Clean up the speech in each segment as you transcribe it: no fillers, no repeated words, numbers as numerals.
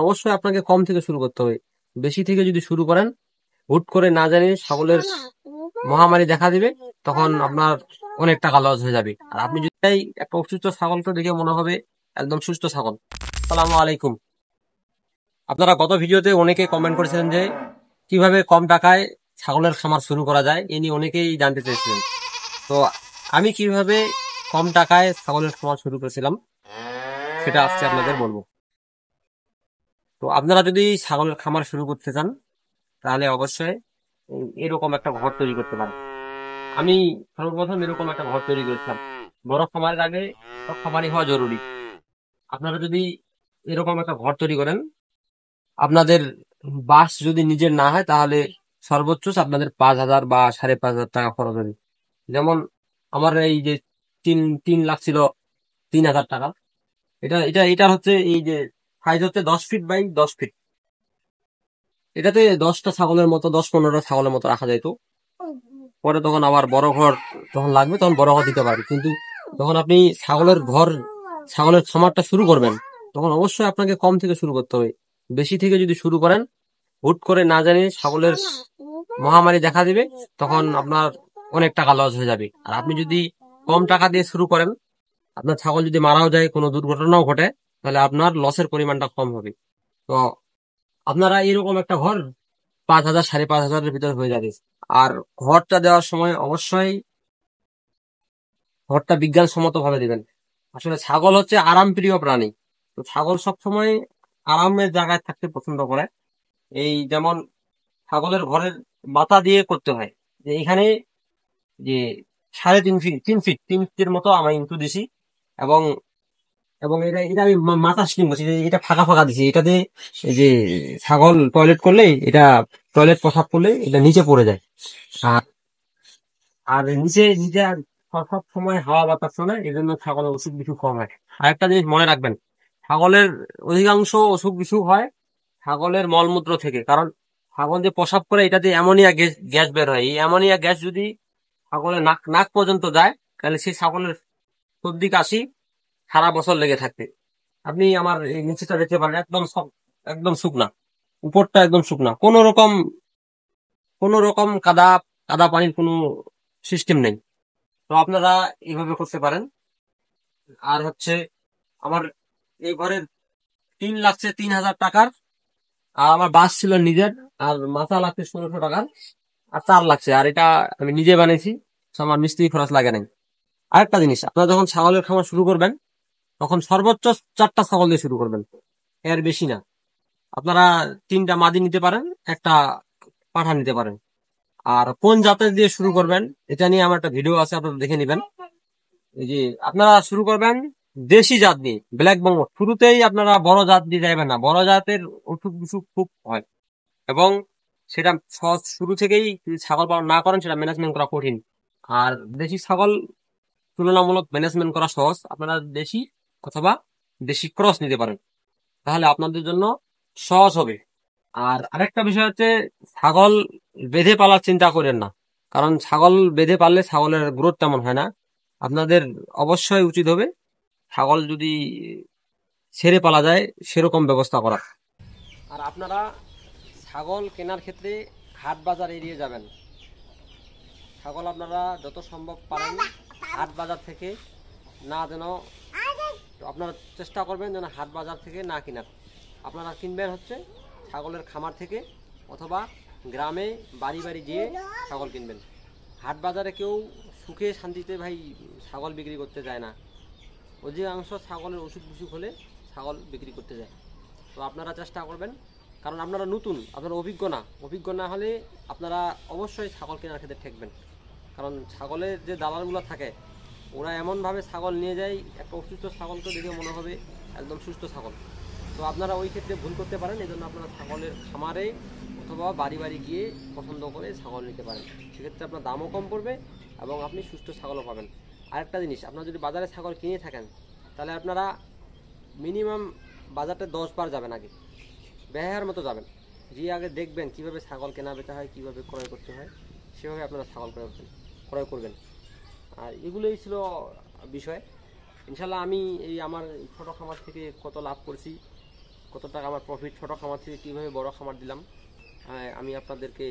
অবশ্যই আপনাকে কম থেকে শুরু করতে হবে। বেশি থেকে যদি শুরু করেন, হুট করে না জানিয়ে ছাগলের মহামারী দেখা দিবে, তখন আপনার অনেক টাকা লস হয়ে যাবে। আর আপনি যদি একটা অসুস্থ ছাগলকে দেখে মনে হবে একদম সুস্থ ছাগল। আসসালামু আলাইকুম। আপনারা গত ভিডিওতে অনেকে কমেন্ট করেছিলেন যে কিভাবে কম টাকায় ছাগলের খামার শুরু করা যায়, এ নিয়ে অনেকেই জানতে চেয়েছিলেন। তো আমি কিভাবে কম টাকায় ছাগলের খামার শুরু করেছিলাম সেটা আজকে আপনাদের বলবো। তো আপনারা যদি ছাগলের খামার শুরু করতে চান তাহলে অবশ্যই এরকম একটা ঘর তৈরি করতে পারেন। আমি সর্বপ্রথম এরকম একটা ঘর তৈরি করেছিলাম। বড় খামারের আগে সব খামারই হওয়া জরুরি। আপনারা যদি এরকম একটা ঘর তৈরি করেন, আপনাদের বাস যদি নিজের না হয় তাহলে সর্বোচ্চ আপনাদের 5,000 বা 5,500 টাকা খরচ হবে। যেমন আমার এই যে তিন 3 লাখ ছিল, 3,000 টাকা। এটা হচ্ছে এই যে সাইজ হচ্ছে 10 ফিট বাই 10 ফিট। এটাতে 10টা ছাগলের মতো, 10-15টা ছাগলের মতো রাখা যাইতো। পরে তখন আবার বড় ঘর যখন লাগবে তখন বড় ঘর দিতে পারবে। কিন্তু যখন আপনি ছাগলের খামারটা শুরু করবেন, তখন অবশ্যই আপনাকে কম থেকে শুরু করতে হবে। বেশি থেকে যদি শুরু করেন, হুট করে না জানিয়ে ছাগলের মহামারী দেখা দিবে, তখন আপনার অনেক টাকা লস হয়ে যাবে। আর আপনি যদি কম টাকা দিয়ে শুরু করেন, আপনার ছাগল যদি মারাও যায়, কোনো দুর্ঘটনাও ঘটে, তাহলে আপনার লসের পরিমাণটা কম হবে। তো আপনারা এরকম একটা ঘর 5,000 5,500-এর ভিতরে হয়ে যাবে। আর ঘরটা দেওয়ার সময় অবশ্যই ঘরটা বিজ্ঞানসম্মত ভাবে দিবেন। আসলে ছাগল হচ্ছে আরামপ্রিয় প্রাণী। তো ছাগল সবসময় আরামের জায়গায় থাকতে পছন্দ করে। এই যেমন ছাগলের ঘরের মাথা দিয়ে করতে হয়, যে এখানে যে 3.5 ফিট 3 ফিটের মতো আমি ইনটু দিছি। এবং এবং এটা এটা আমি মাথা স্কিম করছি, যে এটা ফাঁকা ফাঁকা দিছি। এটাতে এই যে ছাগল টয়লেট করলে, এটা টয়লেট প্রসাব করলে এটা নিচে পড়ে যায়। আর আর নিচে নিচে আর সব সময় হাওয়া বাতাস চলে, এই জন্য ছাগলের অসুখ বিসুখ কম হয়। আর একটা জিনিস মনে রাখবেন, ছাগলের অধিকাংশ অসুখ বিসুখ হয় ছাগলের মলমূত্র থেকে। কারণ ছাগল যে প্রসাব করে, এটাতে অ্যামোনিয়া গ্যাস গ্যাস বের হয়। এই অ্যামোনিয়া গ্যাস যদি ছাগলের নাক নাক পর্যন্ত যায়, তাহলে সেই ছাগলের সর্দি কাশি সারা বছর লেগে থাকবে। আপনি আমার এই নিচেটা দেখতে পারেন, একদম শুকনা, উপরটা একদম শুকনা, কোনো রকম কাদা কাদা পানির কোনো সিস্টেম নেই। তো আপনারা এইভাবে করতে পারেন। আর হচ্ছে আমার এই ঘরের 3,03,000 টাকার, আর আমার বাস ছিল নিজের, আর মাথা লাগছে 1600 টাকার, আর চার লাগছে। আর এটা আমি নিজে বানিয়েছি, তো আমার মিস্ত্রি খরচ লাগে নাই। আরেকটা জিনিস, আপনারা যখন ছাগলের খামার শুরু করবেন, তখন সর্বোচ্চ 4টা ছাগল দিয়ে শুরু করবেন, এর বেশি না। আপনারা 3টা মাদি নিতে পারেন, একটা পাঠা নিতে পারেন। আর কোন জাতের দিয়ে শুরু করবেন এটা নিয়ে আমার একটা ভিডিও আছে, আপনারা দেখে নেবেন। এই যে আপনারা শুরু করবেন দেশি জাত দিয়ে, ব্ল্যাক বেঙ্গল। শুরুতেই আপনারা বড় জাত দিয়ে যাবেন না, বড় জাতের অসুখ বিসুখ খুব হয়। এবং সেটা সহজ, শুরু থেকেই যদি ছাগল পালন না করেন সেটা ম্যানেজমেন্ট করা কঠিন। আর দেশি ছাগল তুলনামূলক ম্যানেজমেন্ট করা সহজ। আপনারা দেশি অথবা দেশি ক্রস নিতে পারেন, তাহলে আপনাদের জন্য সহজ হবে। আর আরেকটা বিষয় হচ্ছে, ছাগল বেঁধে পালার চিন্তা করেন না। কারণ ছাগল বেঁধে পাললে ছাগলের গ্রোথ তেমন হয় না। আপনাদের অবশ্যই উচিত হবে ছাগল যদি ছেড়ে পালা যায় সেরকম ব্যবস্থা করা। আর আপনারা ছাগল কেনার ক্ষেত্রে হাট বাজার এড়িয়ে যাবেন। ছাগল আপনারা যত সম্ভব পারেন হাট বাজার থেকে না যেন, আপনারা চেষ্টা করবেন যেন হাট বাজার থেকে না কেনার। আপনারা কিনবেন হচ্ছে ছাগলের খামার থেকে, অথবা গ্রামে বাড়ি বাড়ি গিয়ে ছাগল কিনবেন। হাট বাজারে কেউ সুখে শান্তিতে ভাই ছাগল বিক্রি করতে যায় না। অধিকাংশ ছাগলের অসুখ বিসুখ হলে ছাগল বিক্রি করতে যায়। তো আপনারা চেষ্টা করবেন, কারণ আপনারা নতুন, আপনারা অভিজ্ঞ না হলে আপনারা অবশ্যই ছাগল কেনার ক্ষেত্রে ঠেকবেন। কারণ ছাগলের যে দালালগুলো থাকে, ওরা এমনভাবে ছাগল নিয়ে যায়, একটা অসুস্থ ছাগলকে দেখে মনে হবে একদম সুস্থ ছাগল। তো আপনারা ওই ক্ষেত্রে ভুল করতে পারেন। এই জন্য আপনারা ছাগলের খামারে অথবা বাড়ি বাড়ি গিয়ে পছন্দ করে ছাগল নিতে পারেন। সেক্ষেত্রে আপনার দামও কম পড়বে এবং আপনি সুস্থ ছাগলও পাবেন। আরেকটা জিনিস, আপনারা যদি বাজারে ছাগল কিনে থাকেন, তাহলে আপনারা মিনিমাম বাজারটা 10 বার যাবেন, আগে ব্যয়ের মতো যাবেন। যে আগে দেখবেন কিভাবে ছাগল কেনা বেচা হয়, কিভাবে ক্রয় করতে হয়, সেভাবে আপনারা ছাগল ক্রয় করবেন। আর এগুলোই ছিল বিষয়। ইনশাল্লাহ আমি এই আমার ছোটো খামার থেকে কত লাভ করছি কত টাকা আমার প্রফিট, ছোট খামার থেকে কীভাবে বড় খামার দিলাম, আমি আপনাদেরকে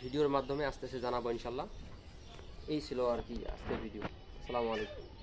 ভিডিওর মাধ্যমে আস্তে আস্তে জানাবো ইনশাল্লাহ। এই ছিল আর কি আজকের ভিডিও। আসসালামু আলাইকুম।